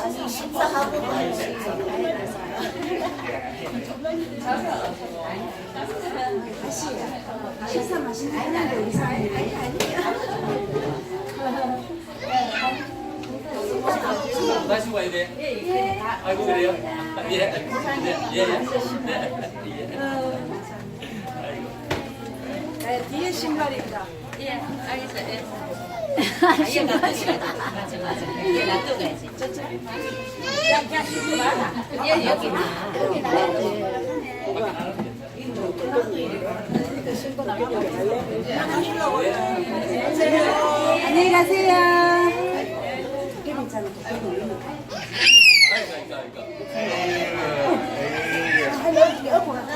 아니 식사하고 가요. 식사 맛있는 하나도 우리 사람이 마시고 가야 돼? 예. 아이고 그래요? 예. 예. 예. 아이고. 뒤에 신발입니다. 예, 알겠어요. 예. 이게 놔둬야지. 맞아. 이게 놔둬야지. 저쪽에. 예, 여기. 여기 놔둬야지. 안녕히 가세요. 도깨비 있잖아, 도깨비. 할머니 업고 갈까?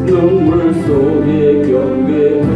눈물 속에 경배하네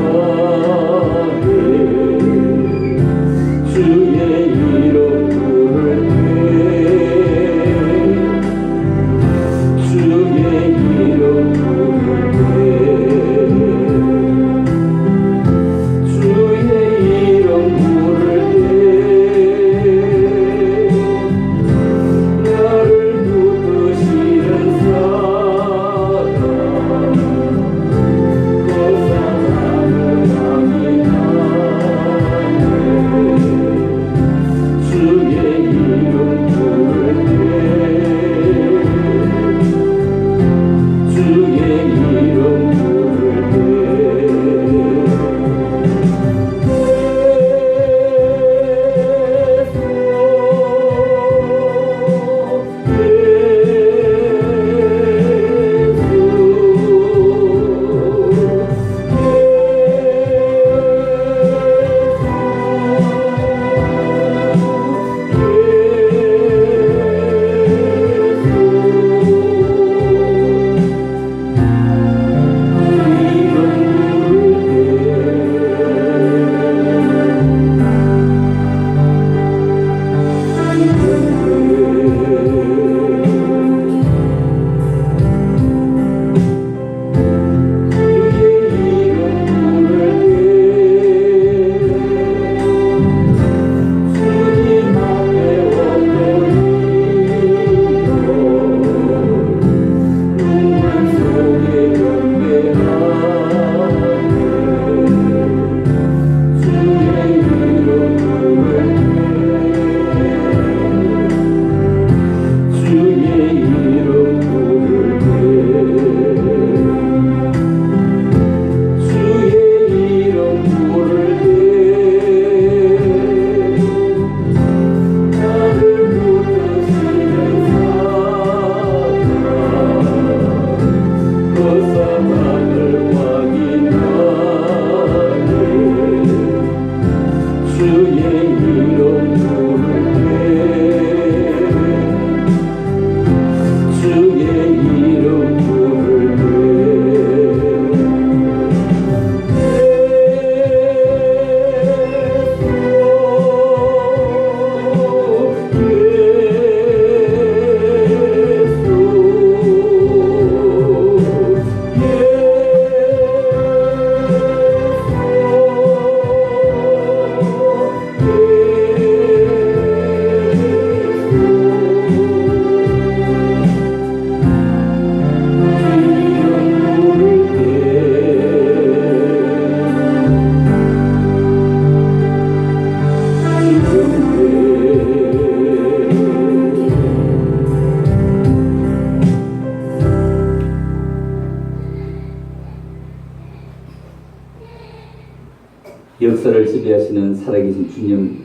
역사를 지배하시는 살아계신 주님,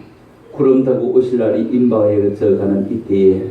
구름 타고 오실 날이 임박해져가는 이때에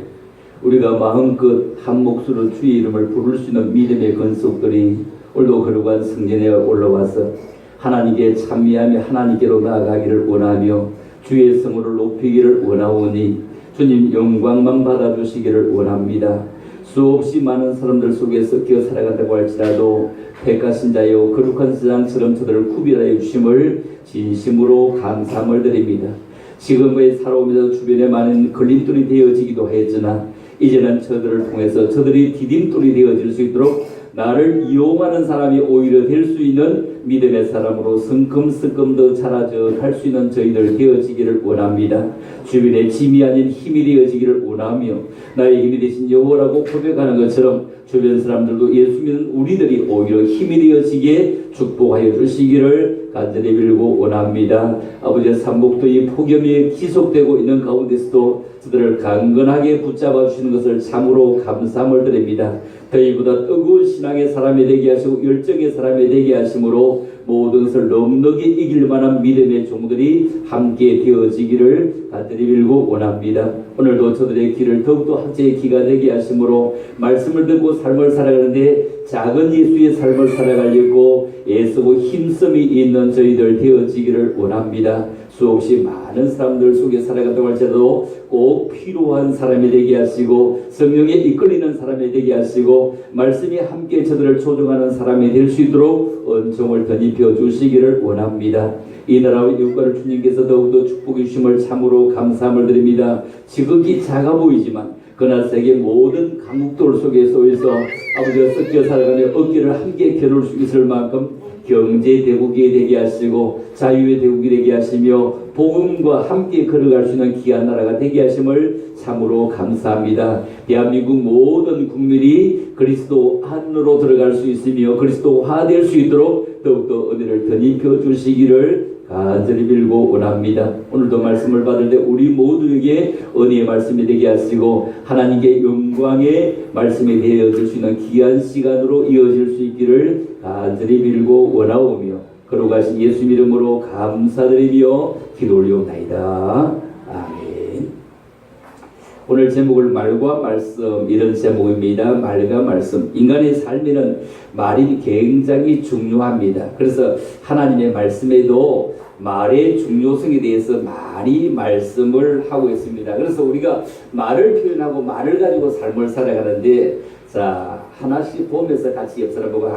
우리가 마음껏 한 목소리로 주의 이름을 부를 수 있는 믿음의 건속들이 오늘도 거룩한 성전에 올라와서 하나님께 찬미하며 하나님께로 나아가기를 원하며 주의 성호를 높이기를 원하오니 주님 영광만 받아주시기를 원합니다. 수없이 많은 사람들 속에 섞여 살아간다고 할지라도 택하신 자여 거룩한 세상처럼 저들을 구별하여 주심을 진심으로 감사함을 드립니다. 지금의 살아오면서 주변에 많은 걸림돌이 되어지기도 하였으나 이제는 저들을 통해서 저들이 디딤돌이 되어질 수 있도록 나를 이용하는 사람이 오히려 될 수 있는 믿음의 사람으로 성큼성큼 더 자라져 갈 수 있는 저희들 되어지기를 원합니다. 주변에 짐이 아닌 힘이 되어지기를 원하며 나의 힘이 되신 여호와라고 고백하는 것처럼 주변 사람들도 예수 믿는 우리들이 오히려 힘이 되어지게 축복하여 주시기를 간절히 빌고 원합니다. 아버지의 삼복도의 폭염이 지속되고 있는 가운데서도 저들을 강건하게 붙잡아 주시는 것을 참으로 감사함을 드립니다. 더위보다 뜨거운 신앙의 사람이 되게 하시고 열정의 사람이 되게 하심으로 모든 것을 넉넉히 이길 만한 믿음의 종들이 함께 되어지기를 간절히 빌고 원합니다. 오늘도 저들의 길을 더욱더 학제의 기가 되게 하심으로 말씀을 듣고 삶을 살아가는데 작은 예수의 삶을 살아가려고 애쓰고 힘씀이 있는 저희들 되어지기를 원합니다. 수없이 많은 사람들 속에 살아간다고 할지라도 꼭 필요한 사람이 되게 하시고 성령에 이끌리는 사람이 되게 하시고 말씀이 함께 저들을 조종하는 사람이 될 수 있도록 은총을 덧입혀 주시기를 원합니다. 이 나라와 육가를 주님께서 더욱더 축복해 주심을 참으로 감사함을 드립니다. 지극히 작아 보이지만 그러나 세계 모든 강국들 속에 쏘여서 아버지가 섞여 살아가며 어깨를 함께 겨룰 수 있을 만큼 경제 대국이 되게 하시고 자유의 대국이 되게 하시며 복음과 함께 걸어갈 수 있는 귀한 나라가 되게 하심을 참으로 감사합니다. 대한민국 모든 국민이 그리스도 안으로 들어갈 수 있으며 그리스도화 될 수 있도록 더욱더 은혜를 덧입혀 주시기를 간절히 빌고 원합니다. 오늘도 말씀을 받을 때 우리 모두에게 은혜의 말씀이 되게 하시고 하나님께 영광의 말씀이 되어질 수 있는 귀한 시간으로 이어질 수 있기를 간절히 빌고 원하오며 거룩하신 예수 이름으로 감사드리며 기도 올리옵나이다. 아멘. 오늘 제목을 말과 말씀 이런 제목입니다. 말과 말씀. 인간의 삶에는 말이 굉장히 중요합니다. 그래서 하나님의 말씀에도 말의 중요성에 대해서 많이 말씀을 하고 있습니다. 그래서 우리가 말을 표현하고 말을 가지고 삶을 살아가는데 자 하나씩 보면서 같이 옆 사람 보고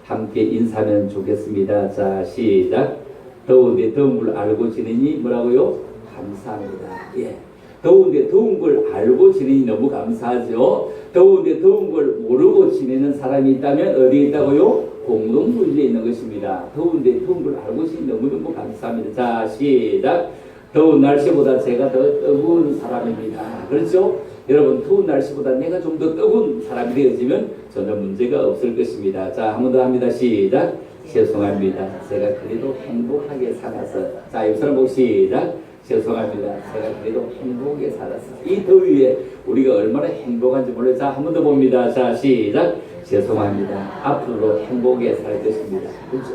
함께 인사하면 좋겠습니다. 자 시작. 더운데 더운 걸 알고 지내니 뭐라고요? 감사합니다. 예. 더운데 더운 걸 알고 지내니 너무 감사하죠. 더운데 더운 걸 모르고 지내는 사람이 있다면 어디에 있다고요? 공동분리에 있는 것입니다. 더운데 더운 걸 알고 지내니 너무너무 감사합니다. 자 시작. 더운 날씨보다 제가 더 뜨거운 사람입니다. 그렇죠? 여러분 더운 날씨보다 내가 좀 더 뜨거운 사람이 되어지면 전혀 문제가 없을 것입니다. 자 한 번 더 합니다. 시작. 죄송합니다. 제가 그래도 행복하게 살아서 자 옆 사람 보고 시작. 죄송합니다. 제가 그래도 행복하게 살았어요. 이 더위에 우리가 얼마나 행복한지 몰라요. 자, 한 번 더 봅니다. 자, 시작. 죄송합니다. 앞으로 행복하게 살 것입니다. 그렇죠?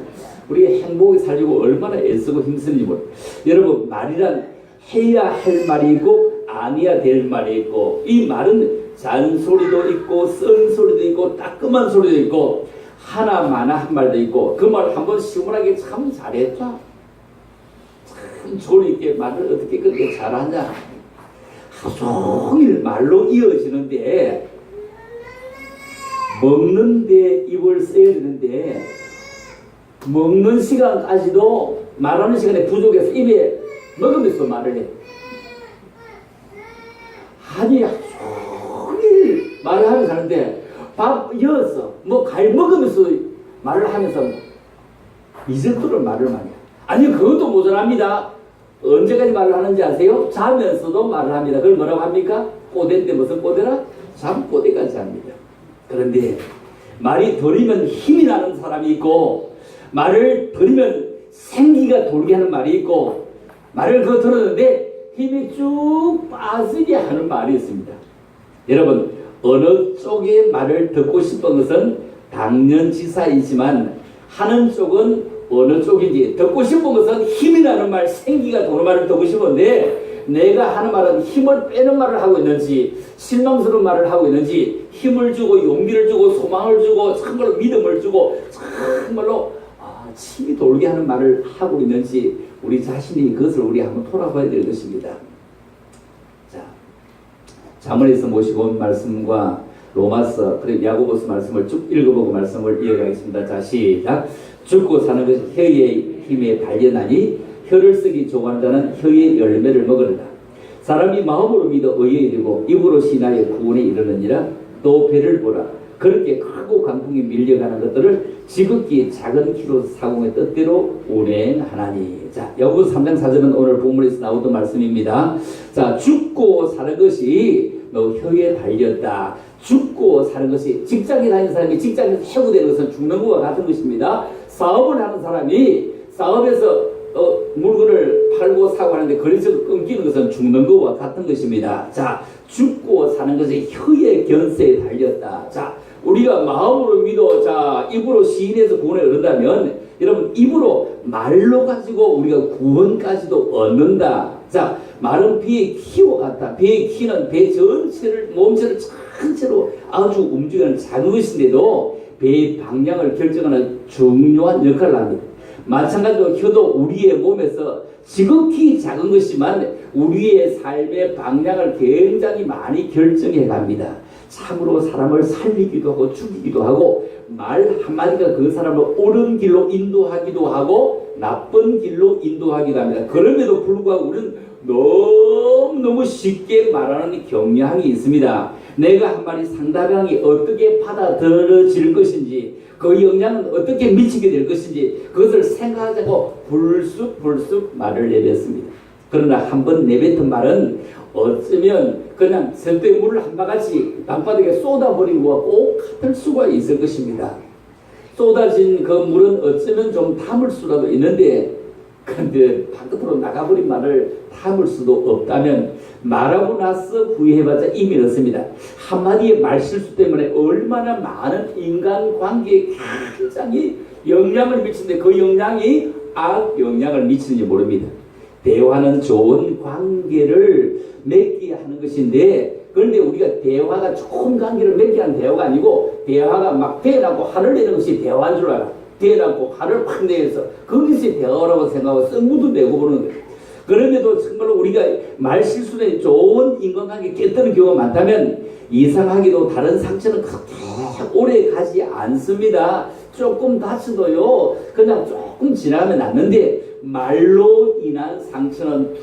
우리가 행복하게 살려고 얼마나 애쓰고 힘쓰는지 몰라요. 여러분, 말이란 해야 할 말이 있고 아니야 될 말이 있고 이 말은 잔소리도 있고 쓴소리도 있고 따끔한 소리도 있고 하나마나 한 말도 있고 그 말 한번 시원하게 참 잘했다. 조리 있게 말을 어떻게 그렇게 잘하냐. 하루 종일 말로 이어지는데 먹는데 입을 써야 되는데 먹는 시간까지도 말하는 시간에 부족해서 입에 먹으면서 말을 해. 아니 하루 종일 말을 하면서 하는데 밥 이어서 뭐 과일 먹으면서 말을 하면서 이 정도로 말을 많이 해. 아니 그것도 모자랍니다. 언제까지 말을 하는지 아세요? 자면서도 말을 합니다. 그걸 뭐라고 합니까? 꼬대인데 무슨 꼬대라? 잠꼬대까지 합니다. 그런데 말이 들으면 힘이 나는 사람이 있고 말을 들으면 생기가 돌게 하는 말이 있고 말을 그거 들었는데 힘이 쭉 빠지게 하는 말이 있습니다. 여러분 어느 쪽의 말을 듣고 싶은 것은 당연지사이지만 하는 쪽은 어느 쪽인지 듣고 싶은 것은 힘이 나는 말, 생기가 도는 말을 듣고 싶은데 내가 하는 말은 힘을 빼는 말을 하고 있는지 실망스러운 말을 하고 있는지 힘을 주고 용기를 주고 소망을 주고 정말로 믿음을 주고 정말로 침이 돌게 하는 말을 하고 있는지 우리 자신이 그것을 우리 한번 돌아봐야 될 것입니다. 자, 잠언에서 모시고 온 말씀과 로마서 그리고 야고보서 말씀을 쭉 읽어보고 말씀을 이어가겠습니다. 자, 시작. 죽고 사는 것이 혀의 힘에 달려나니 혀를 쓰기 좋아하는 자는 혀의 열매를 먹으리라. 사람이 마음으로 믿어 의에 이르고 입으로 신하여 구원에 이르느니라. 또 배를 보라. 그렇게 크고 강풍이 밀려가는 것들을 지극히 작은 키로 사공의 뜻대로 운행하나니. 자, 야고보서 3장 4절은 오늘 본문에서 나오던 말씀입니다. 자, 죽고 사는 것이 너 혀에 달렸다. 죽고 사는 것이 직장에 다니는 사람이 직장에서 해고되는 것은 죽는 것과 같은 것입니다. 사업을 하는 사람이 사업에서 물건을 팔고 사고 하는데 거래처가 끊기는 것은 죽는 것과 같은 것입니다. 자, 죽고 사는 것이 혀의 견세에 달렸다. 자, 우리가 마음으로 믿어 자 입으로 시인해서 구원에 얻는다면 여러분 입으로 말로 가지고 우리가 구원까지도 얻는다. 자, 말은 배의 키와 같다. 배의 키는 배 전체를 몸체를 전체로 아주 움직이는 작은 것인데도 배의 방향을 결정하는 중요한 역할을 합니다. 마찬가지로 혀도 우리의 몸에서 지극히 작은 것이지만 우리의 삶의 방향을 굉장히 많이 결정해 갑니다. 참으로 사람을 살리기도 하고 죽이기도 하고 말 한마디가 그 사람을 옳은 길로 인도하기도 하고 나쁜 길로 인도하기도 합니다. 그럼에도 불구하고 우리는 너무너무 쉽게 말하는 경향이 있습니다. 내가 한 말이 상대방이 어떻게 받아들여질 것인지 그 영향은 어떻게 미치게 될 것인지 그것을 생각하지 않고 불쑥 말을 내뱉습니다. 그러나 한번 내뱉은 말은 어쩌면 그냥 설대물을 한 바가지 땅바닥에 쏟아버린 것과 꼭 같을 수가 있을 것입니다. 쏟아진 그 물은 어쩌면 좀 담을 수라도 있는데 그런데 바깥으로 나가버린 말을 담을 수도 없다면 말하고 나서 후회해봤자 의미 없습니다. 한마디의 말실수 때문에 얼마나 많은 인간관계에 굉장히 영향을 미치는데 그 영향이 악 영향을 미치는지 모릅니다. 대화는 좋은 관계를 맺게 하는 것인데 그런데 우리가 대화가 좋은 관계를 맺게 하는 대화가 아니고 대화가 막 대나고 화를 내는 것이 대화인 줄 알아. 대나고 화를 확 내서 그것이 대화라고 생각하고 썩무도 내고 보는 거예요. 그럼에도 정말로 우리가 말실수에 좋은 인간관계 깨뜨리는 경우가 많다면 이상하게도 다른 상처는 그렇게 오래 가지 않습니다. 조금 다쳐도요 그냥 조금 지나면 낫는데 말로 인한 상처는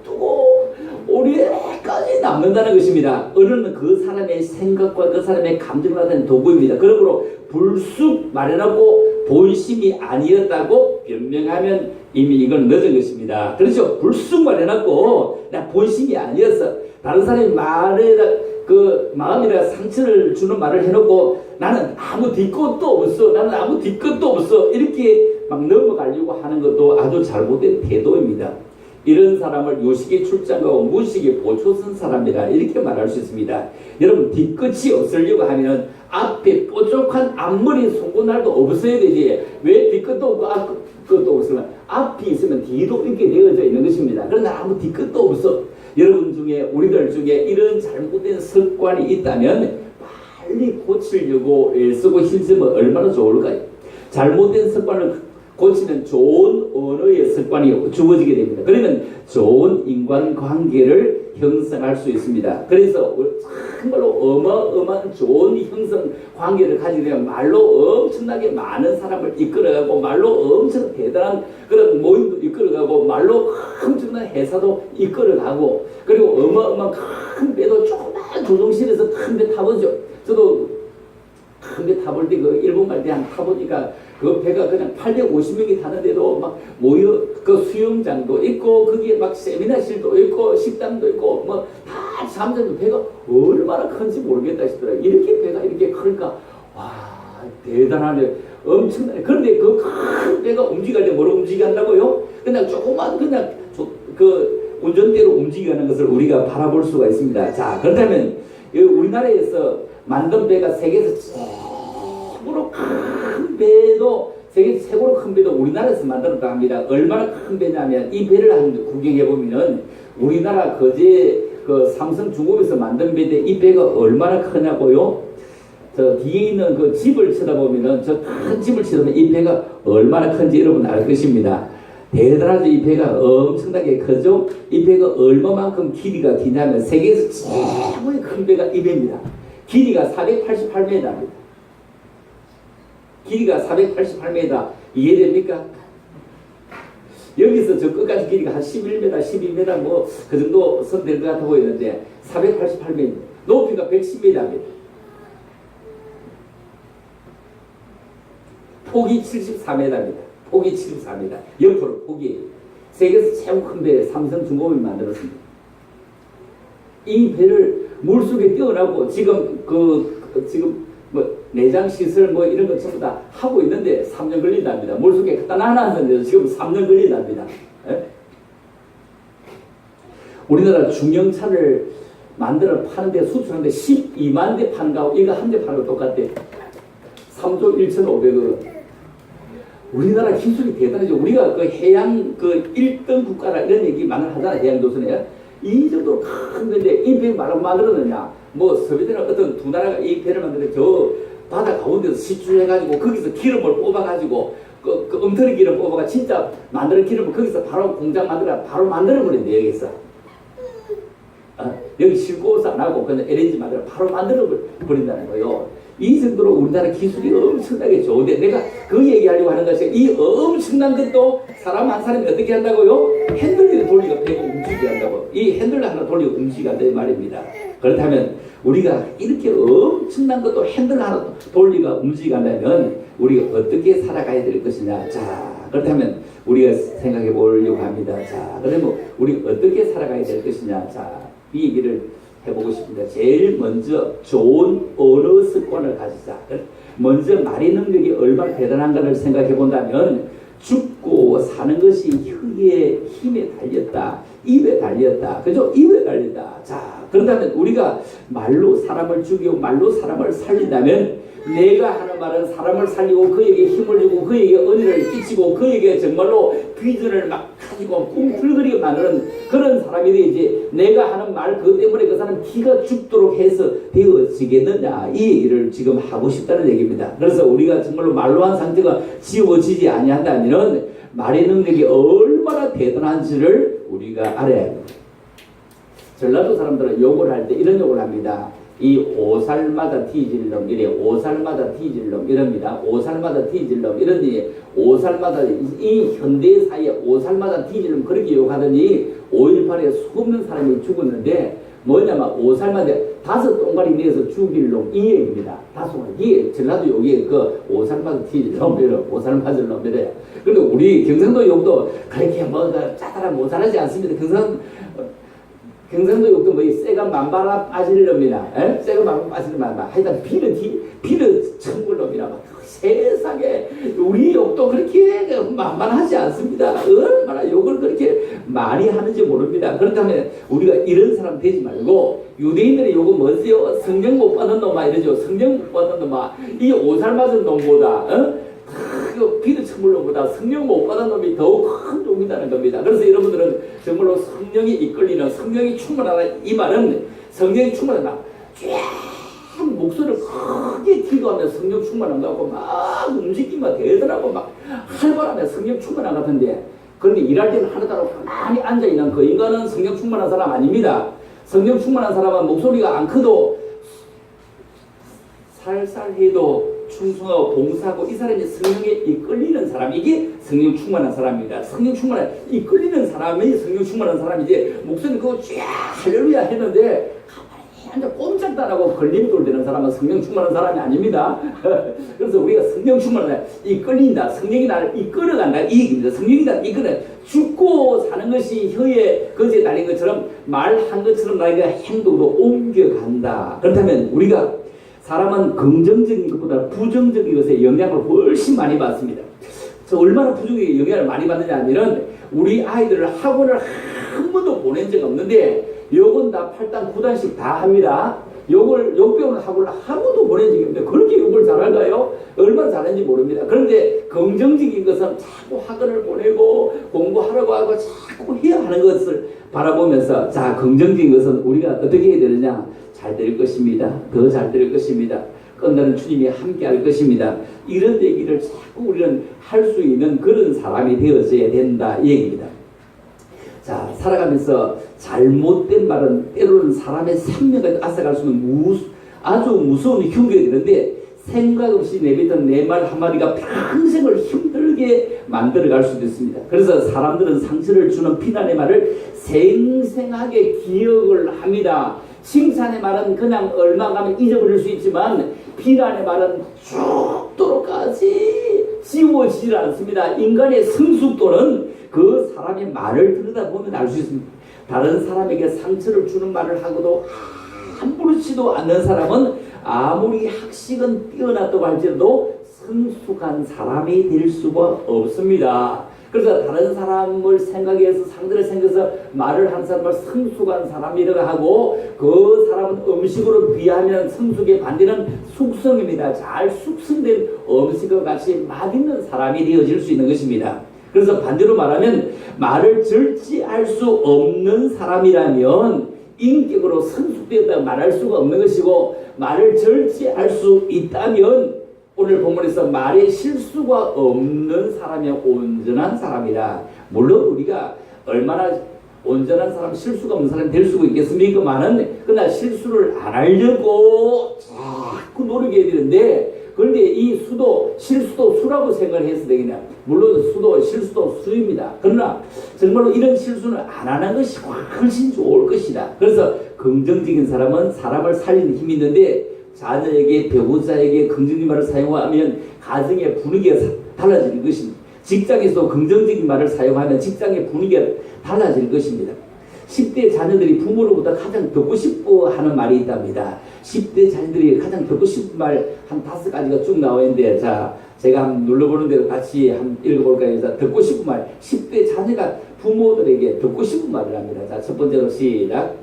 두고 오래까지 남는다는 것입니다. 언어는 그 사람의 생각과 그 사람의 감정을 나타내는 도구입니다. 그러므로 불쑥 말해놓고 본심이 아니었다고 변명하면 이미 이건 늦은 것입니다. 그렇죠? 불쑥 말해놓고 나 본심이 아니었어. 다른 사람이 말에다 그 마음이라 상처를 주는 말을 해놓고 나는 아무 뒤끝도 없어. 나는 아무 뒤끝도 없어. 이렇게 막 넘어가려고 하는 것도 아주 잘못된 태도입니다. 이런 사람을 요식에 출장하고 무식에 보초 쓴 사람이다 이렇게 말할 수 있습니다. 여러분 뒤끝이 없으려고 하면 앞에 뾰족한 앞머리 송곳날도 없어야 되지. 왜 뒤끝도 없고 앞끝도 없으면 앞이 있으면 뒤도 이렇게 되어져 있는 것입니다. 그러나 아무 뒤끝도 없어. 여러분 중에 우리들 중에 이런 잘못된 습관이 있다면 빨리 고치려고 애쓰고 힘쓰면 얼마나 좋을까요? 잘못된 습관을 고치면 좋은 언어의 습관이 주어지게 됩니다. 그러면 좋은 인간관계를 형성할 수 있습니다. 그래서 정말로 어마어마한 좋은 형성 관계를 가지게 되면 말로 엄청나게 많은 사람을 이끌어가고 말로 엄청 대단한 그런 모임도 이끌어가고 말로 엄청난 회사도 이끌어가고 그리고 어마어마한 큰 배도 조그만 조종실에서 큰 배 타보죠. 저도 큰 배 타볼 때 그 일본 갈 때 한 타보니까 그 배가 그냥 850명이 타는데도 막 모여 그 수영장도 있고 거기에 막 세미나실도 있고 식당도 있고 뭐 다 잠자는 배가 얼마나 큰지 모르겠다 싶더라고요. 이렇게 배가 이렇게 클까? 와 대단하네. 엄청나네. 그런데 그 큰 배가 움직일 때 뭐로 움직이게 한다고요? 그냥 조그만 그냥 그 운전대로 움직이는 것을 우리가 바라볼 수가 있습니다. 자 그렇다면 우리나라에서 만든 배가 세계에서 최고로 큰 배도 세계 최고로 큰 배도 우리나라에서 만들었다고 합니다. 얼마나 큰 배냐면 이 배를 한번 구경해 보면은 우리나라 거제 그 삼성중공업에서 만든 배인데 이 배가 얼마나 크냐고요? 저 뒤에 있는 그 집을 쳐다보면은 저 큰 집을 쳐다보면 이 배가 얼마나 큰지 여러분 알 것입니다. 대단하죠. 이 배가 엄청나게 크죠. 이 배가 얼마만큼 길이가 기냐면 세계에서 최고의 큰 배가 이 배입니다. 길이가 488m입니다. 길이가 488m. 이해됩니까? 여기서 저 끝까지 길이가 한 11m, 12m 뭐 그 정도 선될 것 같아 보이는데 488m. 높이가 110m입니다. 폭이 74m입니다. 폭이 74m. 옆으로 폭이. 세계에서 최고 큰 배 삼성중공업이 만들었습니다. 이 배를 물속에 띄어나고 지금 지금 뭐 내장 시설 뭐 이런 거 전부 다 하고 있는데 3년 걸린답니다. 물속에 갖다 놔놨는데 지금 3년 걸린답니다. 에? 우리나라 중형차를 만들어 파는데 수출하는데 12만 대 파는 거하고 이거 한 대 파는 거 똑같대. 3조 1,500억. 우리나라 기술이 대단하죠. 우리가 그 해양 그 1등 국가라 이런 얘기 많이 하잖아. 해양조선에. 이 정도로 큰 건데 이 배 말로 만들었느냐. 뭐 소비되는 어떤 두 나라가 이 배를 만드는 저 바다 가운데서 시추해가지고 거기서 기름을 뽑아가지고 그 엉터리 기름 뽑아가 진짜 만드는 기름을 거기서 바로 공장 만들어 바로 만들어버린대 여기서. 여기 싣고서 안 하고 그냥 LNG 만들어 바로 만들어버린다는 거예요. 이 정도로 우리나라 기술이 엄청나게 좋은데 내가 그 얘기하려고 하는 것이 이 엄청난 것도 사람 한 사람이 어떻게 한다고요? 핸들을 돌리고 배고 움직이게 한다고. 이 핸들을 하나 돌리고 움직이게 한다 이 말입니다. 그렇다면 우리가 이렇게 엄청난 것도 핸들 하나 돌리고 움직이게 한다면 우리가 어떻게 살아가야 될 것이냐. 자, 그렇다면 우리가 생각해 보려고 합니다. 자, 그러면 우리 어떻게 살아가야 될 것이냐. 자, 이 얘기를 해보고 싶습니다. 제일 먼저 좋은 언어 습관을 가지자. 먼저 말의 능력이 얼마나 대단한가를 생각해 본다면 죽고 사는 것이 혀의 힘에 달렸다. 입에 달렸다. 그죠? 입에 달렸다. 자, 그렇다면 우리가 말로 사람을 죽이고 말로 사람을 살린다면 내가 하는 말은 사람을 살리고 그에게 힘을 주고 그에게 은혜를 끼치고 그에게 정말로 비전을 막 가지고 꿈틀거리게 만드는 그런 사람이 되지. 내가 하는 말 그것 때문에 그 사람 기가 죽도록 해서 되어지겠느냐. 이 얘기를 지금 하고 싶다는 얘기입니다. 그래서 우리가 정말로 말로 한 상태가 지워지지 아니한다면 말의 능력이 얼마나 대단한지를 우리가 알아야 합니다. 전라도 사람들은 욕을 할 때 이런 욕을 합니다. 이 오살마다 뒤질 놈 이래. 오살마다 뒤질 놈 이럽니다. 오살마다 뒤질 놈 이러니 오살마다 이 현대사에 오살마다 뒤질 놈 그렇게 욕하더니 5.18에 수없는 사람이 죽었는데 뭐냐면 오살마다 5동가리 내서 죽일 놈 이 얘기입니다. 5동가리 이게 전라도 욕이 그 오살마다 뒤질 놈 이래. 오살마다 놈 이래. 그런데 우리 경상도 욕도 그렇게 뭐 짜다라 못하지 않습니다. 경상도 욕도 뭐 쇠가 만바라 빠질 놈이나 쇠가 만바라 빠질 놈이나 하여튼 비를 천굴 놈이나 세상에 우리 욕도 그렇게 만만하지 않습니다. 얼마나 욕을 그렇게 많이 하는지 모릅니다. 그렇다면 우리가 이런 사람 되지 말고 유대인들의 욕은 뭐지요? 성령 못 받는 놈아 이러죠. 성령 못 받는 놈아 이 오살 맞은 놈보다 비를 천물 놈보다 성령 못 받은 놈이 더욱 큰 놈이라는 겁니다. 그래서 여러분들은 정말로 성령이 이끌리는 성령이 충만하다 이 말은 성령이 충만하다. 쫙 목소리를 크게 기도하면 성령 충만한 것 같고 막 움직이면 대단하고 막 활발하면 성령 충만한 것 같은데 그런데 일할 때는 하루따로 가만히 앉아있는 그 인간은 성령 충만한 사람 아닙니다. 성령 충만한 사람은 목소리가 안 커도 살살해도 충성하고 봉사하고 이 사람이 성령에 이끌리는 사람 이게 성령 충만한 사람입니다. 성령 충만한 이끌리는 사람이 성령 충만한 사람이지 목소리 그거 쫙 할렐루야 했는데 가만히 앉아 꼼짝도 안 하고 걸림이 돌리는 사람은 성령 충만한 사람이 아닙니다. 그래서 우리가 성령 충만한 이끌린다. 성령이 나를 이끌어간다 이 얘기입니다. 성령이 나를 이끌어 죽고 사는 것이 혀에 거지에 달린 것처럼 말한 것처럼 나에게 행동으로 옮겨간다. 그렇다면 우리가 사람은 긍정적인 것보다 부정적인 것에 영향을 훨씬 많이 받습니다. 얼마나 부정적인 영향을 많이 받느냐 하면은 우리 아이들을 학원을 한 번도 보낸 적 없는데 욕은 다 8단 9단씩 다 합니다. 욕 배우는 학원을 한 번도 보낸 적이 없는데 그렇게 욕을 잘할까요? 얼마나 잘하는지 모릅니다. 그런데 긍정적인 것은 자꾸 학원을 보내고 공부하라고 하고 자꾸 해야 하는 것을 바라보면서 자, 긍정적인 것은 우리가 어떻게 해야 되느냐? 잘 될 것입니다. 더 잘 될 것입니다. 끝나는 주님이 함께 할 것입니다. 이런 얘기를 자꾸 우리는 할 수 있는 그런 사람이 되어져야 된다 이 얘기입니다. 자, 살아가면서 잘못된 말은 때로는 사람의 생명을 앗아갈 수 있는 아주 무서운 흉기가 되는데 생각 없이 내뱉은 내 말 한마디가 평생을 힘들게 만들어갈 수도 있습니다. 그래서 사람들은 상처를 주는 비난의 말을 생생하게 기억을 합니다. 칭찬의 말은 그냥 얼마 가면 잊어버릴 수 있지만 비난의 말은 죽도록까지 지워지질 않습니다. 인간의 성숙도는 그 사람의 말을 들여다보면 알 수 있습니다. 다른 사람에게 상처를 주는 말을 하고도 함부로치도 않는 사람은 아무리 학식은 뛰어났다고 할지라도 성숙한 사람이 될 수가 없습니다. 그래서 다른 사람을 생각해서 상대를 생각해서 말을 하는 사람을 성숙한 사람이라고 하고 그 사람은 음식으로 비하면 성숙의 반대는 숙성입니다. 잘 숙성된 음식과 같이 맛있는 사람이 되어질 수 있는 것입니다. 그래서 반대로 말하면 말을 절제할 수 없는 사람이라면 인격으로 성숙되었다고 말할 수가 없는 것이고 말을 절제할 수 있다면 오늘 본문에서 말에 실수가 없는 사람이 온전한 사람이라. 물론 우리가 얼마나 온전한 사람, 실수가 없는 사람이 될 수가 있겠습니까만은 그러나 실수를 안 하려고 자꾸 노력해야 되는데 그런데 이 수도 실수도 수라고 생각을 해서 되겠냐. 물론 수도 실수도 수입니다. 그러나 정말로 이런 실수는 안 하는 것이 훨씬 좋을 것이다. 그래서 긍정적인 사람은 사람을 살리는 힘이 있는데 자녀에게 배우자에게 긍정적인 말을 사용하면 가정의 분위기가 달라지는 것입니다. 직장에서 긍정적인 말을 사용하면 직장의 분위기가 달라질 것입니다. 10대 자녀들이 부모로부터 가장 듣고 싶어 하는 말이 있답니다. 10대 자녀들이 가장 듣고 싶은 말 한 5가지가 쭉 나와 있는데 자, 제가 한번 눌러보는 대로 같이 한번 읽어볼까요? 자, 듣고 싶은 말. 10대 자녀가 부모들에게 듣고 싶은 말을 합니다. 자, 첫 번째로 시작.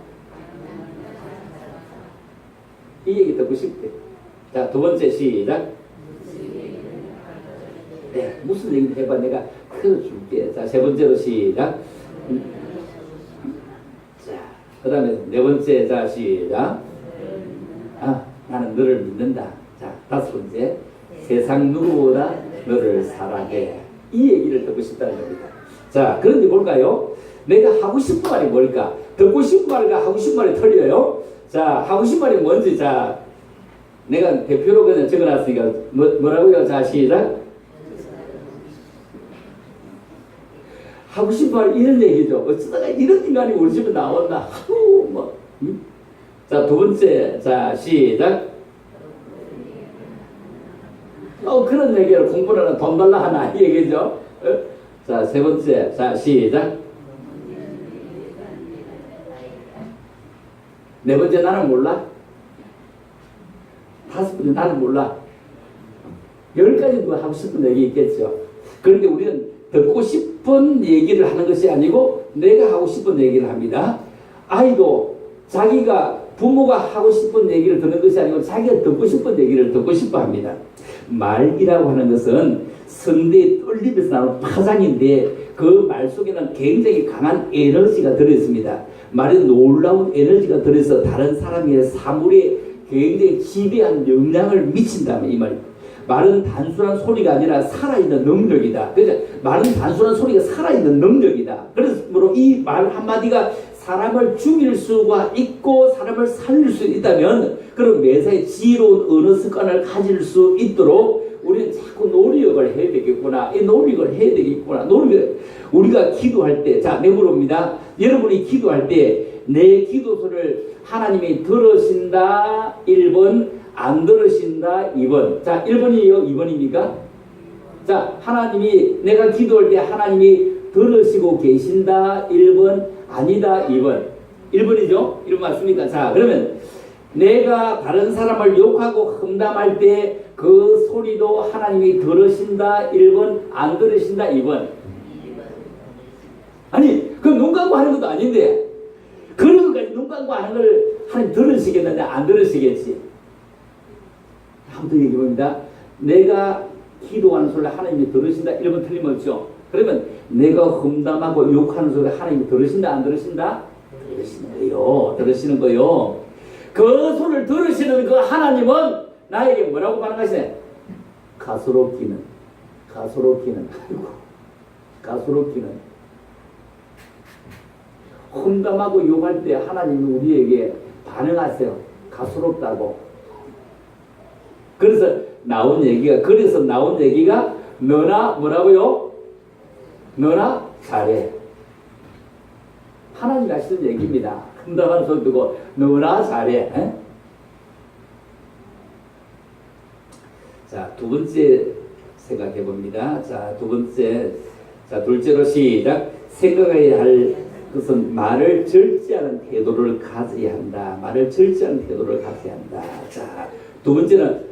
이 얘기 듣고 싶대. 자, 두 번째 시작. 네, 무슨 얘기 해봐 내가 그려줄게. 자, 세 번째로 시작. 자, 그 다음에 네 번째 자 시작. 나는 너를 믿는다. 자, 다섯 번째 세상 누구보다 너를 사랑해. 이 얘기를 듣고 싶다는 겁니다. 자, 그런데 볼까요? 내가 하고 싶은 말이 뭘까? 듣고 싶은 말과 하고 싶은 말이 틀려요. 자, 하고 싶은 말이 뭔지 자, 내가 대표로 그냥 적어놨으니까 뭐라고요? 자, 시작. 하고 싶은 말 이런 얘기죠. 어쩌다가 이런 인간이 우리 집에 나왔나? 자, 두 번째 자, 시작. 그런 얘기를 공부를 하나 돈 달라 하나 이 얘기죠. 자, 세 번째 자, 시작. 네 번째 나는 몰라. 다섯 번째 나는 몰라. 10가지도 하고 싶은 얘기 있겠죠. 그런데 우리는 듣고 싶은 얘기를 하는 것이 아니고 내가 하고 싶은 얘기를 합니다. 아이도 자기가 부모가 하고 싶은 얘기를 듣는 것이 아니고 자기가 듣고 싶은 얘기를 듣고 싶어 합니다. 말이라고 하는 것은 성대의 떨림에서 나오는 파장인데 그 말 속에는 굉장히 강한 에너지가 들어있습니다. 말에 놀라운 에너지가 들어있어 다른 사람의 사물에 굉장히 지대한 영향을 미친다면 이 말입니다. 말은 단순한 소리가 아니라 살아있는 능력이다. 그래서 말은 단순한 소리가 살아있는 능력이다. 그래서 이 말 한마디가 사람을 죽일 수가 있고 사람을 살릴 수 있다면 그럼 매사에 지혜로운 언어 습관을 가질 수 있도록 우리는 자꾸 노력을 해야 되겠구나. 이 노력을 해야 되겠구나. 우리가 기도할 때, 자, 내물어봅니다. 여러분이 기도할 때 내 기도소를 하나님이 들으신다 1번, 안 들으신다 2번. 자, 1번이에요? 2번입니까? 자, 하나님이 내가 기도할 때 하나님이 들으시고 계신다 1번, 아니다 2번. 1번이죠? 1번 맞습니까? 자, 그러면 내가 다른 사람을 욕하고 험담할 때 그 소리도 하나님이 들으신다 1번, 안 들으신다 2번. 아니, 그 눈 감고 하는 것도 아닌데 그런 것까지 눈 감고 하는 걸 하나님 들으시겠는데 안 들으시겠지. 한번 더 얘기해봅니다. 내가 기도하는 소리를 하나님이 들으신다 이러면 틀림없죠. 그러면 내가 험담하고 욕하는 소리를 하나님이 들으신다 안 들으신다? 들으시는 거요. 들으시는 거요. 그 소리를 들으시는 그 하나님은 나에게 뭐라고 반응하시네? 가소롭기는 아이고 가소롭기는 험담하고 욕할 때 하나님이 우리에게 반응하세요. 가소롭다고. 그래서 나온 얘기가 너나 뭐라고요? 너나 잘해. 하나님이 하시는 얘기입니다. 험담하는 소리 듣고 너나 잘해. 에? 자, 두 번째 생각해 봅니다. 자, 두 번째. 자, 둘째로 시작. 생각해야 할 것은 말을 절제하는 태도를 가져야 한다. 말을 절제하는 태도를 가져야 한다. 자, 두 번째는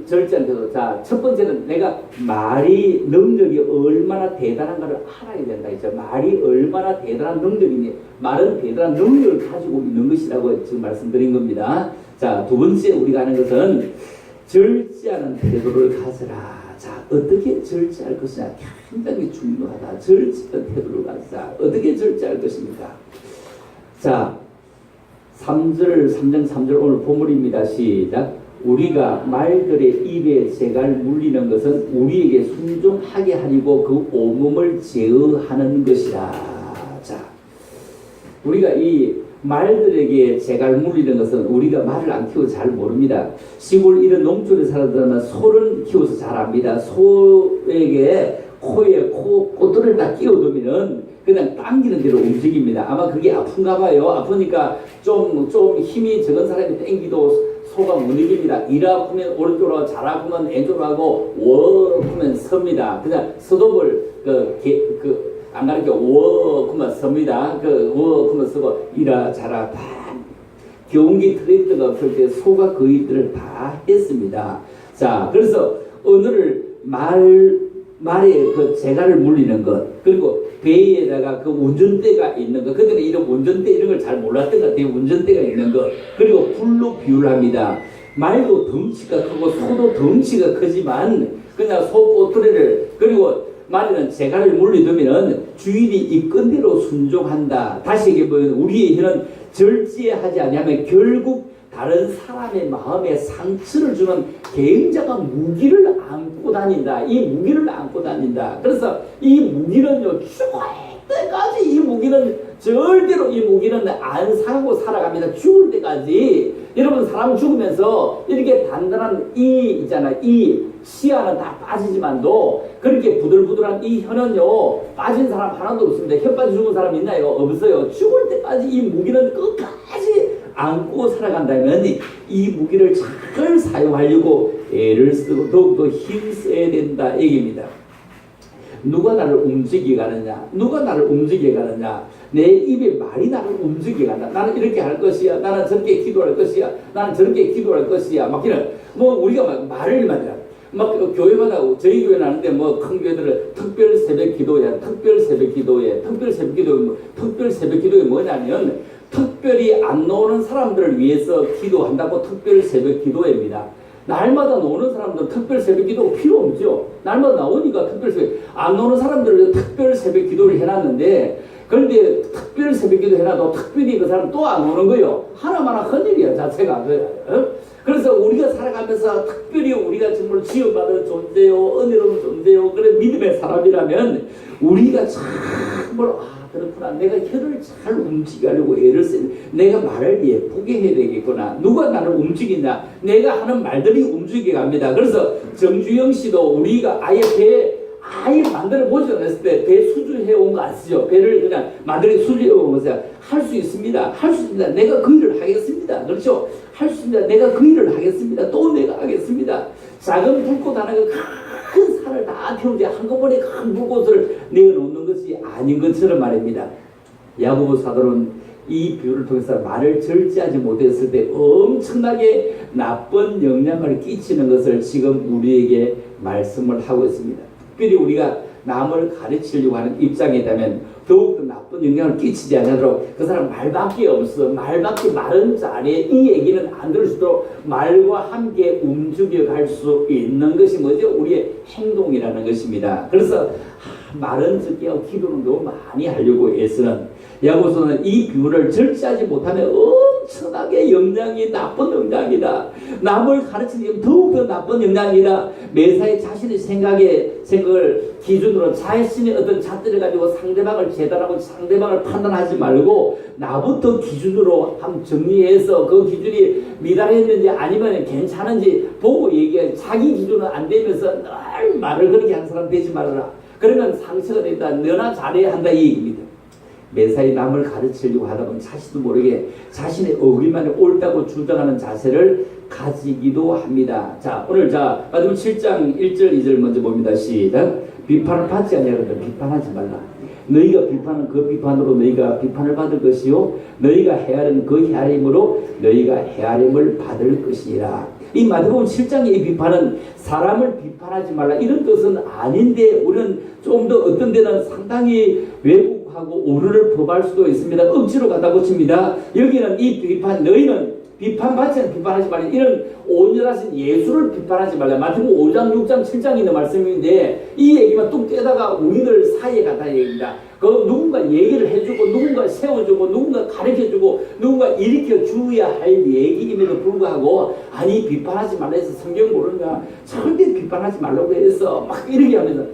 절제하는 태도. 자, 첫 번째는 내가 말이 능력이 얼마나 대단한가를 알아야 된다. 이제 말이 얼마나 대단한 능력이니 말은 대단한 능력을 가지고 있는 것이라고 지금 말씀드린 겁니다. 자, 두 번째 우리가 하는 것은 절제하는 태도를 가져라. 자, 어떻게 절제할 것이냐 굉장히 중요하다. 절제하는 태도를 가져라. 어떻게 절제할 것입니까? 자, 3장 3절 오늘 보물입니다. 시작. 우리가 말들의 입에 재갈 물리는 것은 우리에게 순종하게 하리고 그 오음을 제어하는 것이라. 자, 우리가 이 말들에게 재갈 물리는 것은 우리가 말을 안 키워서 잘 모릅니다. 시골 이런 농촌에 살아들면 소를 키워서 잘 압니다. 소에게 코에 꼬투리를 딱 끼워두면은 그냥 당기는 대로 움직입니다. 아마 그게 아픈가 봐요. 아프니까 좀 힘이 적은 사람이 당기도 소가 못 이깁니다. 일 아프면 오른쪽으로 하고 잘 아프면 왼쪽으로 하고 워 하면 섭니다. 그냥 서독을 안 가르쳐 워 그만 섭니다. 워 그만 서고 이라 자라 다 경기 트레이드가 없을 때 소가 그 일들을 다 했습니다. 자, 그래서 오늘을 말에 그 재갈을 물리는 것, 그리고 배에다가 그 운전대가 있는 것, 그때는 이런 운전대 이런 걸 잘 몰랐던 것 같아요. 운전대가 있는 것, 그리고 불로 비유를 합니다. 말도 덩치가 크고 소도 덩치가 크지만 그냥 소 꼬투리를, 그리고 말에는 재갈을 물리두면 주인이 이끈대로 순종한다. 다시 얘기해보면 우리의 혀는 절제하지 않으면 결국 다른 사람의 마음에 상처를 주는 굉장한 무기를 안고 다닌다. 이 무기를 안고 다닌다. 그래서 이 무기는요, 죽을 때까지 이 무기는 절대로 이 무기는 안 상하고 살아갑니다. 죽을 때까지. 여러분, 사람 죽으면서 이렇게 단단한 이 있잖아. 이 시야는 다 빠지지만도 그렇게 부들부들한 이 혀는요, 빠진 사람 하나도 없습니다. 혀 빠져 죽은 사람 있나요? 없어요. 죽을 때까지 이 무기는 끝까지 안고 살아간다면 이 무기를 잘 사용하려고 애를 쓰고 더욱더 힘써야 된다 얘기입니다. 누가 나를 움직이게 가느냐? 누가 나를 움직이게 가느냐? 내 입에 말이 나를 움직이게 간다. 나는 이렇게 할 것이야. 나는 저렇게 기도할 것이야. 나는 저렇게 기도할 것이야. 막 이런 우리가 막 말을 말이야. 막 교회마다 저희 교회는 하는데 큰 교회들은 특별 새벽 기도야. 특별 새벽 기도에 특별 새벽 기도에 뭐냐면 특별히 안 나오는 사람들을 위해서 기도한다고 특별 새벽 기도회입니다. 날마다 나오는 사람들은 특별 새벽 기도가 필요 없죠. 날마다 나오니까 특별 새벽, 안 나오는 사람들을 특별 새벽 기도를 해놨는데, 그런데 특별 새벽 기도 해놔도 특별히 그 사람 또 안 오는 거예요. 하나마나 큰일이야, 자체가. 그래서 우리가 살아가면서 특별히 우리가 정말 지원받은 존재요, 은혜로운 존재요, 그런 믿음의 사람이라면 우리가 정말 그렇구나. 내가 혀를 잘 움직이려고 애를 쓰는, 내가 말을 예쁘게 해야 되겠구나. 누가 나를 움직이냐? 내가 하는 말들이 움직이게 갑니다. 그래서 정주영 씨도 우리가 아예 만들어 보지 않았을 때 배 수주해 온 거 아시죠? 배를 그냥 만들어 수주해 온 것을 할 수 있습니다. 할 수 있습니다. 내가 그 일을 하겠습니다. 그렇죠? 할 수 있습니다. 내가 그 일을 하겠습니다. 또 내가 하겠습니다. 작은 불꽃 하나가 큰 산을 다 태우지 한꺼번에 큰 불꽃을 내어놓는 것이 아닌 것처럼 말입니다. 야고보 사도는 이 비유를 통해서 말을 절제하지 못했을 때 엄청나게 나쁜 영향을 끼치는 것을 지금 우리에게 말씀을 하고 있습니다. 특별히 우리가 남을 가르치려고 하는 입장이라면 더욱더 나쁜 영향을 끼치지 않도록 그 사람 말밖에 없어. 말밖에 말은 잘해. 이 얘기는 안 들을 수 있도록 말과 함께 움직여 갈 수 있는 것이 뭐죠? 우리의 행동이라는 것입니다. 그래서 말은 적게하고 기도는 너무 많이 하려고 애쓰는 야고보서는 이 비유를 절제하지 못하면 엄청나게 영향이 나쁜 영향이다. 남을 가르치는 더욱더 나쁜 영향이다. 매사에 자신의 생각을 기준으로 자신의 어떤 잣대를 가지고 상대방을 재단하고 상대방을 판단하지 말고 나부터 기준으로 한번 정리해서 그 기준이 미달했는지 아니면 괜찮은지 보고 얘기해. 자기 기준은 안 되면서 늘 말을 그렇게 하는 사람 되지 말아라. 그러면 상처가 된다. 너나 잘해야 한다 이 얘기입니다. 매사에 남을 가르치려고 하다 보면 자신도 모르게 자신의 의리만이 옳다고 주장하는 자세를 가지기도 합니다. 자, 오늘 마태복음 7장 1절 2절 먼저 봅니다. 시작. 비판을 받지 아니하거든 비판하지 말라. 너희가 비판은 그 비판으로 너희가 비판을 받을 것이요 너희가 헤아리는 그 헤아림으로 너희가 헤아림을 받을 것이라. 이 마태복음 7장의 이 비판은 사람을 비판하지 말라 이런 뜻은 아닌데 우리는 좀 더 어떤 데는 상당히 왜곡하고 오류를 범할 수도 있습니다. 억지로 갖다 붙입니다. 여기는 이 비판 너희는 비판받지 않는 비판하지 말라. 이런 온전하신 예수를 비판하지 말라. 마태복음 5장 6장 7장에 있는 말씀인데 이 얘기만 뚝 떼다가 우리들 사이에 갖다 얘기입니다. 그 누군가 얘기를 해주고 누군가 세워주고 누군가 가르쳐주고 누군가 일으켜줘야 할 얘기임에도 불구하고 아니 비판하지 말라 해서 성경 모르는가 절대 비판하지 말라고 해서 막 이렇게 하면서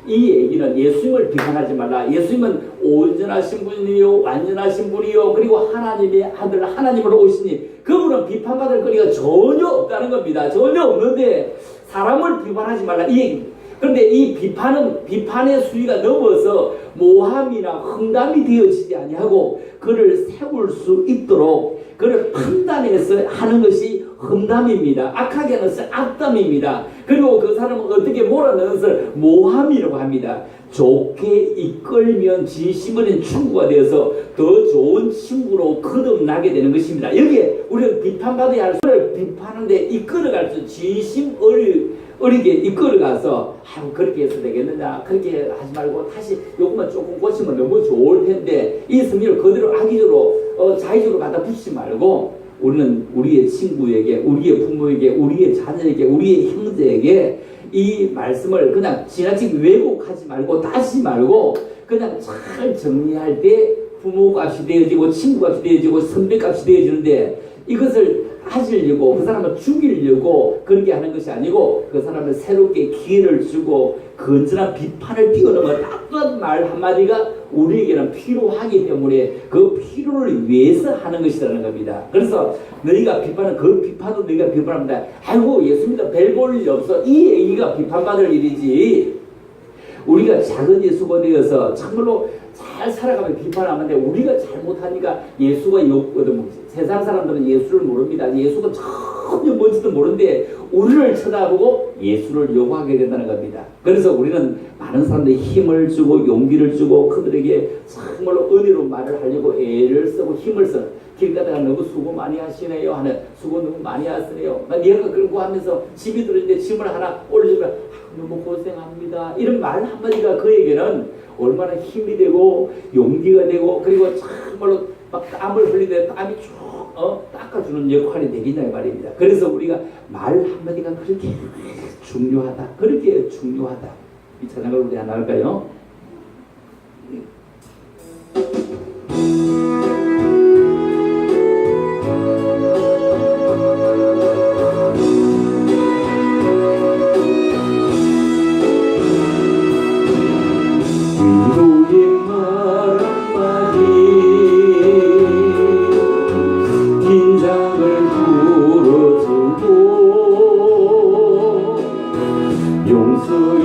이 얘기는 예수님을 비판하지 말라. 예수님은 온전하신 분이요 완전하신 분이요 그리고 하나님의 아들 하나님으로 오시니 그분은 비판받을 거리가 전혀 없다는 겁니다. 전혀 없는데 사람을 비판하지 말라 이 얘기입니다. 그런데 이 비판은 비판의 수위가 넘어서 모함이나 험담이 되어지지 아니하고 그를 세울 수 있도록 그를 판단해서 하는 것이 험담입니다. 악하게 하는 것은 악담입니다. 그리고 그 사람은 어떻게 몰아넣는 것을 모함이라고 합니다. 좋게 이끌면 진심어린 친구가 되어서 더 좋은 친구로 거듭나게 되는 것입니다. 여기에 우리는 비판받아야 할 소리를 비판하는데 이끌어갈 수 진심 어리게 이끌어가서 그렇게 해서 되겠느냐 그렇게 하지 말고 다시 요것만 조금 고치면 너무 좋을 텐데 이 성경을 그대로 악의적으로 자의적으로 갖다 붙이지 말고 우리는 우리의 친구에게 우리의 부모에게 우리의 자녀에게 우리의 형제에게 이 말씀을 그냥 지나치게 왜곡하지 말고 다시 말고 그냥 잘 정리할 때 부모값이 되어지고 친구값이 되어지고 선배값이 되어지는데 이것을 하시려고 그 사람을 죽이려고 그렇게 하는 것이 아니고 그 사람을 새롭게 기회를 주고 건전한 비판을 뛰어넘어 따뜻한 말 한마디가 우리에게는 필요하기 때문에 그 필요를 위해서 하는 것이라는 겁니다. 그래서 너희가 비판은 그 비판도 너희가 비판합니다. 아이고 예수님도 별 볼 일 없어 이 얘기가 비판받을 일이지 우리가 작은 예수가 되어서 참말로 잘 살아가면 비판하는데 우리가 잘못하니까 예수가 욕거든. 세상 사람들은 예수를 모릅니다. 예수가 전혀 뭔지도 모르는데 우리를 쳐다보고 예수를 요구하게 된다는 겁니다. 그래서 우리는 많은 사람들이 힘을 주고 용기를 주고 그들에게 정말로 은혜로 말을 하려고 애를 쓰고 힘을 써. 길 가다가 너무 수고 많이 하시네요 하는 수고 너무 많이 하시네요. 내가 그러고 하면서 짐이 들었는데 짐을 하나 올려주면 너무 고생합니다. 이런 말 한마디가 그에게는 얼마나 힘이 되고 용기가 되고 그리고 정말로 막 땀을 흘리는데 땀이 쭉 닦아주는 역할이 되겠냐 말입니다. 그래서 우리가 말 한마디가 그렇게 중요하다. 그렇게 중요하다. 이 찬양을 우리 하나 할까요? 열망을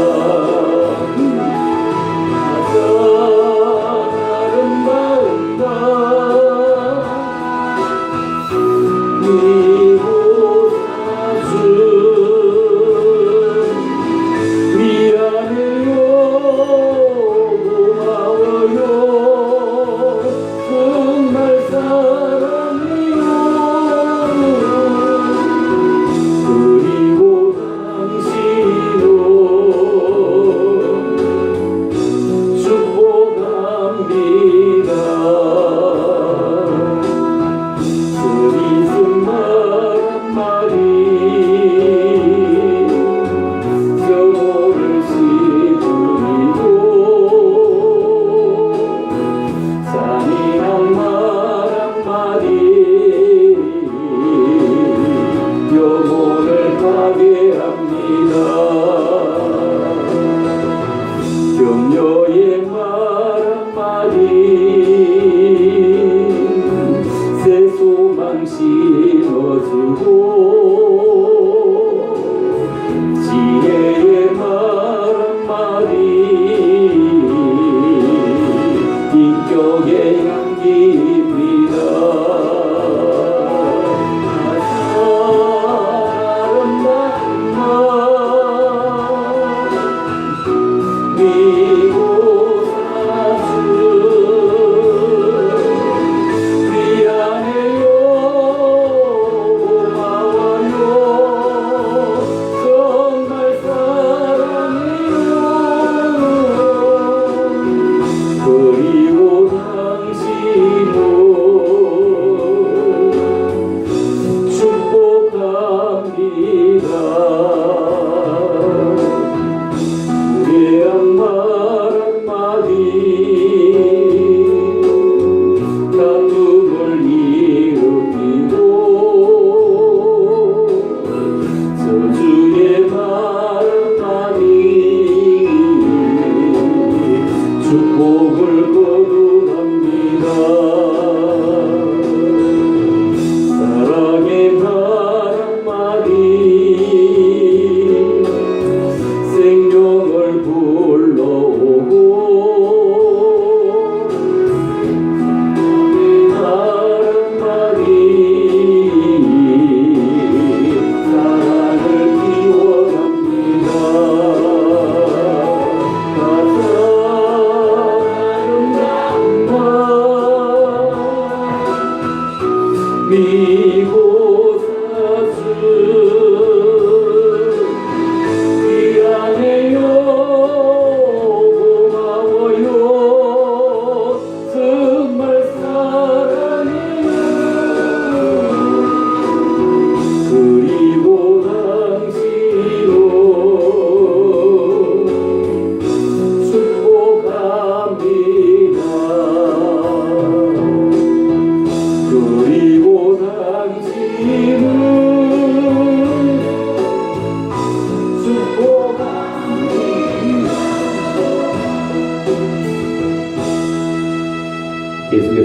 가져옵니다.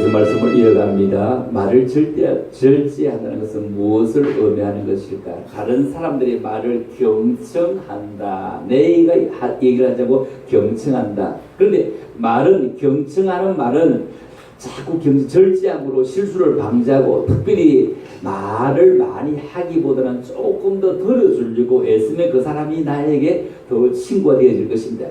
계속 말씀을 이어갑니다. 말을 절제한다는 것은 무엇을 의미하는 것일까? 다른 사람들의 말을 경청한다. 내가 얘기를 하자고 경청한다. 그런데 말은, 경청하는 말은 자꾸 절제함으로 실수를 방지하고, 특별히 말을 많이 하기보다는 조금 더 들어주려고 애쓰면 그 사람이 나에게 더 친구가 되어질 것입니다.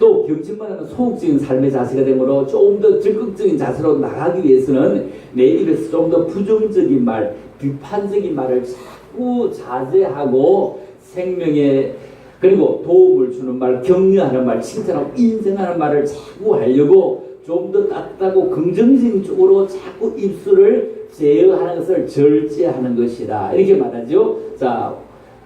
또 경청만 하면 소극적인 삶의 자세가 되므로 조금 더 적극적인 자세로 나가기 위해서는 내 입에서 좀 더 부정적인 말, 비판적인 말을 자꾸 자제하고, 생명에 그리고 도움을 주는 말, 격려하는 말, 칭찬하고 인정하는 말을 자꾸 하려고 좀 더 따뜻하고 긍정적인 쪽으로 자꾸 입술을 제어하는 것을 절제하는 것이다. 이렇게 말하죠. 자,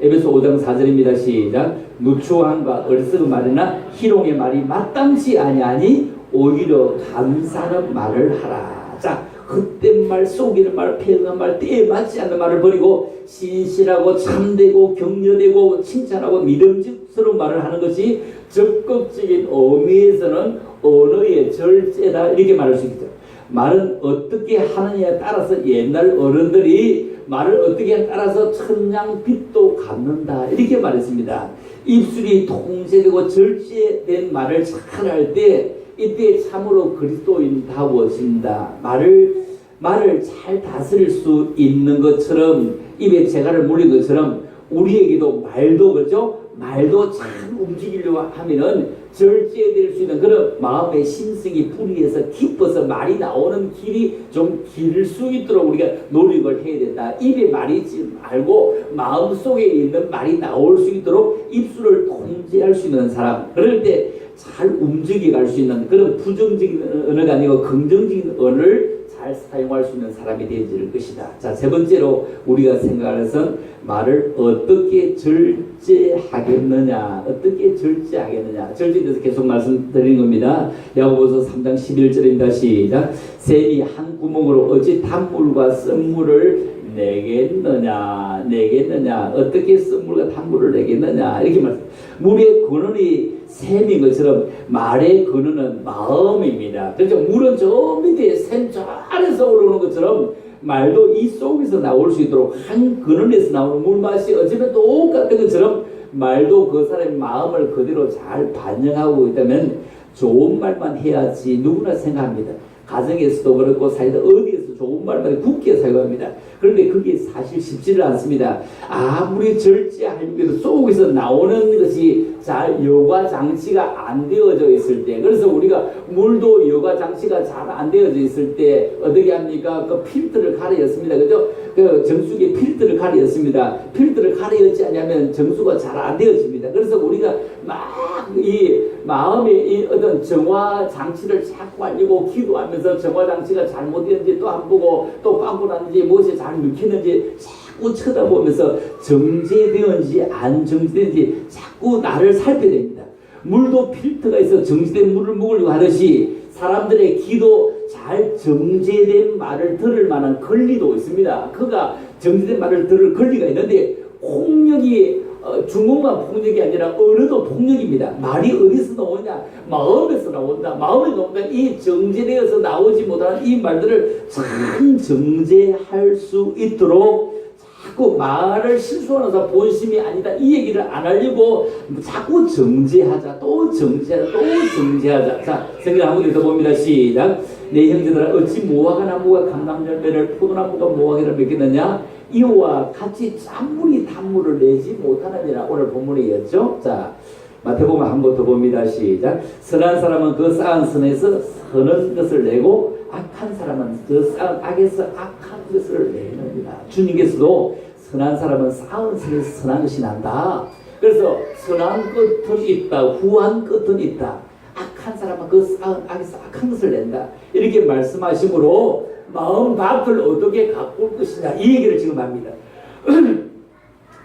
에베소 5장 4절입니다. 시작. 누추함과 어리석은 말이나 희롱의 말이 마땅치 아니하니 오히려 감사하는 말을 하라. 자, 헛된 말, 속이는 말, 폐응한 말, 때에 맞지 않는 말을 버리고 신실하고 참되고 격려되고 칭찬하고 믿음직스러운 말을 하는 것이 적극적인 의미에서는 언어의 절제다. 이렇게 말할 수 있죠. 말은 어떻게 하느냐에 따라서 옛날 어른들이 말을 어떻게 하느냐에 따라서 천냥빚도 갚는다. 이렇게 말했습니다. 입술이 통제되고 절제된 말을 잘할 때 이때 참으로 그리스도인다워진다. 말을 잘 다스릴 수 있는 것처럼, 입에 재갈을 물린 것처럼 우리에게도 말도, 그렇죠? 말도 잘 움직이려고 하면은 절제될 수 있는 그런 마음의 심성이 불이해서 기뻐서 말이 나오는 길이 좀 길 수 있도록 우리가 노력을 해야 된다. 입에 말이 있지 말고 마음 속에 있는 말이 나올 수 있도록 입술을 통제할 수 있는 사람, 그럴 때 잘 움직여 갈 수 있는 그런 부정적인 언어가 아니고 긍정적인 언어를 잘 사용할 수 있는 사람이 되어질 것이다. 자, 세 번째로 우리가 생각하는 것은 말을 어떻게 절제하겠느냐. 어떻게 절제하겠느냐. 절제에 대해서 계속 말씀드리는 겁니다. 야고보서 3장 11절입니다. 시작. 샘이 한 구멍으로 어찌 단물과 쓴물을 내겠느냐. 어떻게 쓴물과 단물을 내겠느냐. 이렇게 말씀. 물의 근원이 샘인 것처럼 말의 근원은 마음입니다. 그렇죠? 물은 저 밑에 샘 저 아래서 오르는 것처럼 말도 이 속에서 나올 수 있도록 한 근원에서 나오는 물맛이 어쩌면 똑같은 것처럼 말도 그 사람의 마음을 그대로 잘 반영하고 있다면 좋은 말만 해야지 누구나 생각합니다. 가정에서도 그렇고 사이다 어디에서 좋은 말만 굳게 사용합니다. 그런데 그게 사실 쉽지는 않습니다. 아무리 절제하려고 해도 속에서 나오는 것이 잘 여과 장치가 안 되어져 있을 때, 그래서 우리가 물도 여과 장치가 잘 안 되어져 있을 때 어떻게 합니까? 그 필터를 갈아였습니다. 그죠? 그 정수기에 필터를 갈아였습니다. 필터를 갈아였지 않냐면 정수가 잘 안 되어집니다. 그래서 우리가 막 이 마음의 이 어떤 정화 장치를 자꾸 하려고 기도하면서 정화 장치가 잘못되는지 또 안 보고 또 빵꾸 났는지 무엇이 잘 먹히는지 자꾸 쳐다보면서 정제되었는지 안 정제되는지 자꾸 나를 살펴야 됩니다. 물도 필터가 있어 정제된 물을 먹으려고 하듯이 사람들의 기도 잘 정제된 말을 들을 만한 권리도 있습니다. 그가 정제된 말을 들을 권리가 있는데 폭력이 중국만 폭력이 아니라 언어도 폭력입니다. 말이 어디서 나오냐? 마음에서 나온다. 마음에 나온다. 이 정제되어서 나오지 못하는 이 말들을 참 정제할 수 있도록 자꾸 말을 실수하면서 본심이 아니다. 이 얘기를 안 하려고 자꾸 정제하자. 또 정제하자. 또 정제하자. 자, 생각 한번 더 봅니다. 시작. 내 형제들아 어찌 무화과 나무가 감람열매를 포도나무가 무화과를 맺겠느냐? 이와 같이 짠물이 단물을 내지 못하느니라. 오늘 본문이었죠. 자, 마태복음 한 번 더 봅니다. 시작. 선한 사람은 그 쌓은 선에서 선한 것을 내고 악한 사람은 그 쌓은 악에서 악한 것을 내느니라. 주님께서도 선한 사람은 쌓은 선에서 선한 것이 난다. 그래서 선한 끝은 있다. 후한 끝은 있다. 악한 사람은 그 쌓은 악에서 악한 것을 낸다. 이렇게 말씀하시므로 마음 밭을 어떻게 가꿀 것이냐 이 얘기를 지금 합니다.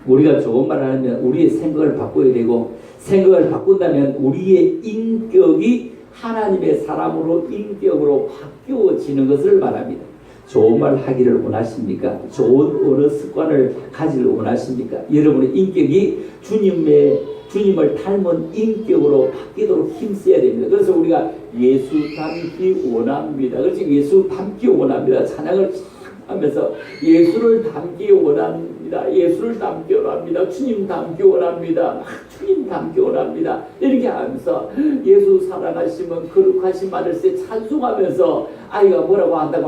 우리가 좋은 말을 하면 우리의 생각을 바꿔야 되고, 생각을 바꾼다면 우리의 인격이 하나님의 사람으로 인격으로 바뀌어지는 것을 말합니다. 좋은 말 하기를 원하십니까? 좋은 언어 습관을 가지를 원하십니까? 여러분의 인격이 주님의 주님을 닮은 인격으로 바뀌도록 힘써야 됩니다. 그래서 우리가 예수 닮기 원합니다. 그래서 예수 닮기 원합니다. 찬양을 하면서 예수를 닮기 원합니다. 예수를 닮기 원합니다. 주님 닮기 원합니다. 주님 닮기 원합니다. 이렇게 하면서 예수 사랑하시면 거룩하신 말을세 찬송하면서 아이가 뭐라고 한다고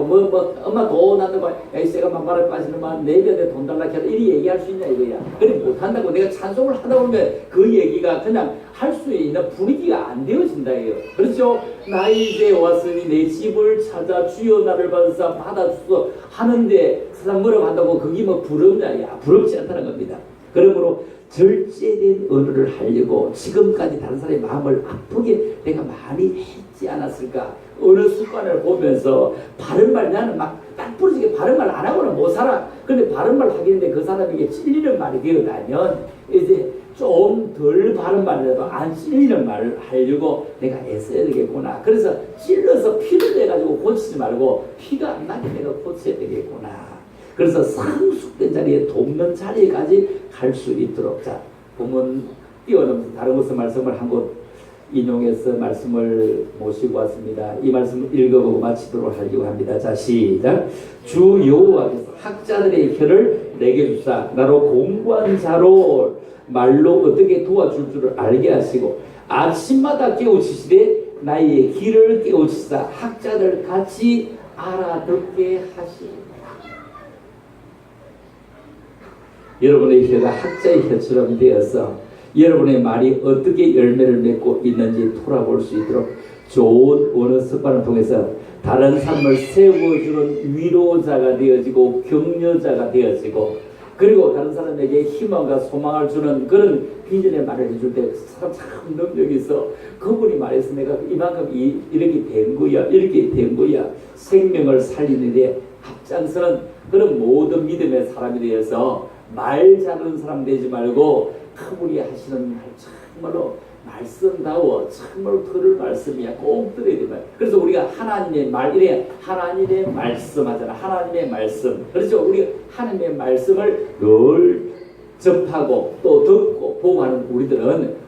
엄마 돈 한다고 에이세가 막 말을 빠지는 말 내년에 돈 달라 해도 이리 얘기할 수 있냐 이거야. 그래 못한다고 내가 찬송을 하다 보면 그 얘기가 그냥 할 수 있는 분위기가 안 되어진다 이요. 그렇죠? 나 이제 왔으니 내 집을 찾아 주여 나를 받으사 받아주소 하는데 사람 뭐라고 한다고 그게 뭐 부럽냐? 야, 부럽지 않다는 겁니다. 그러므로 절제된 언어를 하려고 지금까지 다른 사람의 마음을 아프게 내가 많이 했지 않았을까? 어느 습관을 보면서 바른 말 나는 막 딱 부러지게 바른 말 안 하고는 못 살아. 근데 바른 말 하기는데 그 사람에게 찔리는 말이 되어가면 이제 좀 덜 바른 말이라도 안 찔리는 말을 하려고 내가 애써야 되겠구나. 그래서 찔러서 피를 내가지고 고치지 말고 피가 안 나게 내가 고쳐야 되겠구나. 그래서 성숙된 자리에 돕는 자리까지 갈 수 있도록 자 보면 뛰어넘는 다른 곳의 말씀을 한 곳 인용해서 말씀을 모시고 왔습니다. 이 말씀을 읽어보고 마치도록 하려고 합니다. 자 시작. 주 여호와께서 학자들의 혀를 내게 주사 나로 공부한 자로 말로 어떻게 도와줄 줄을 알게 하시고 아침마다 깨우치시되 나의 길을 깨우치사 학자들 같이 알아듣게 하시니라. 여러분의 혀가 학자의 혀처럼 되어서 여러분의 말이 어떻게 열매를 맺고 있는지 돌아볼 수 있도록 좋은 언어 습관을 통해서 다른 삶을 세워주는 위로자가 되어지고 격려자가 되어지고 그리고 다른 사람에게 희망과 소망을 주는 그런 비전의 말을 해줄 때 사람 참 능력이 있어. 그분이 말해서 내가 이만큼 이렇게 된 거야 이렇게 된 거야. 생명을 살리는데 앞장서는 그런 모든 믿음의 사람이 되어서 말 잘하는 사람 되지 말고 그분이 하시는 말 정말로 말씀다워 정말로 들을 말씀이야. 꼭 들어야 돼. 그래서 우리가 하나님의 말 이래 하나님의 말씀 하잖아. 하나님의 말씀. 그렇죠. 우리가 하나님의 말씀을 늘 접하고 또 듣고 보고 하는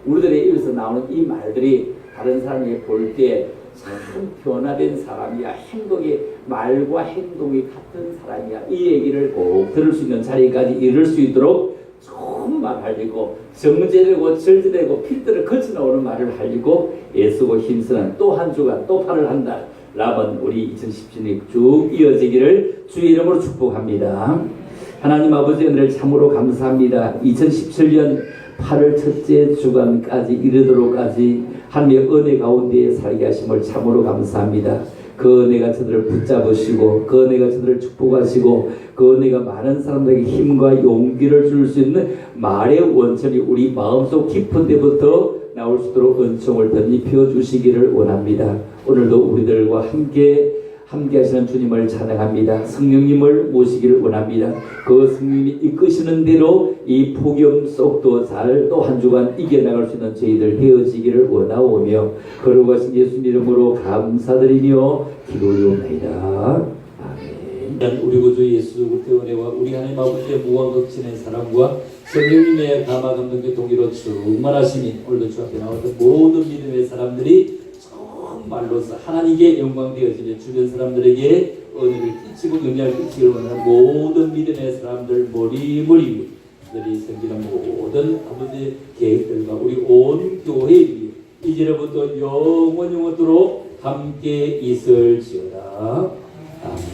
우리들의 입에서 나오는 이 말들이 다른 사람이 볼 때 참 변화된 사람이야. 행동이 말과 행동이 같은 사람이야. 이 얘기를 꼭 들을 수 있는 자리까지 이룰 수 있도록 좋은 말 하려고 정제되고 절제되고 필터를 거쳐 나오는 말을 하려고 애쓰고 힘쓰는 또 한 주간 또 8월 한 달 남은 우리 2017년이 쭉 이어지기를 주의 이름으로 축복합니다. 하나님 아버지 은혜를 참으로 감사합니다. 2017년 8월 첫째 주간까지 이르도록까지 하나님의 은혜 가운데 살게 하심을 참으로 감사합니다. 그 은혜가 저들을 붙잡으시고 그 은혜가 저들을 축복하시고 그 은혜가 많은 사람들에게 힘과 용기를 줄 수 있는 말의 원천이 우리 마음속 깊은 데부터 나올 수 있도록 은총을 덧입혀 주시기를 원합니다. 오늘도 우리들과 함께 하시는 주님을 찬양합니다. 성령님을 모시기를 원합니다. 그 성령님이 이끄시는 대로 이 폭염 속도 잘 또 한 주간 이겨나갈 수 있는 저희들 되어지기를 원하오며 거룩하신 예수님 이름으로 감사드리며 기도하옵나이다. 아멘. 우리 구주 예수 그리스도의 은혜와 우리 하나님 아버지의 무한극진의 사랑과 성령님의 감화 감동의 동의로 충만하시니 오늘도 주 앞에 나왔던 모든 믿음의 사람들이 말로서 하나님께 영광 되어지는 주변 사람들에게 은혜를 끼치고 영향을 끼치기를 원하는 모든 믿음의 사람들 머리들이 생기는 모든 아버지의 계획들과 우리 온 교회에 이제로부터 영원토록 함께 있을지어다. 아멘.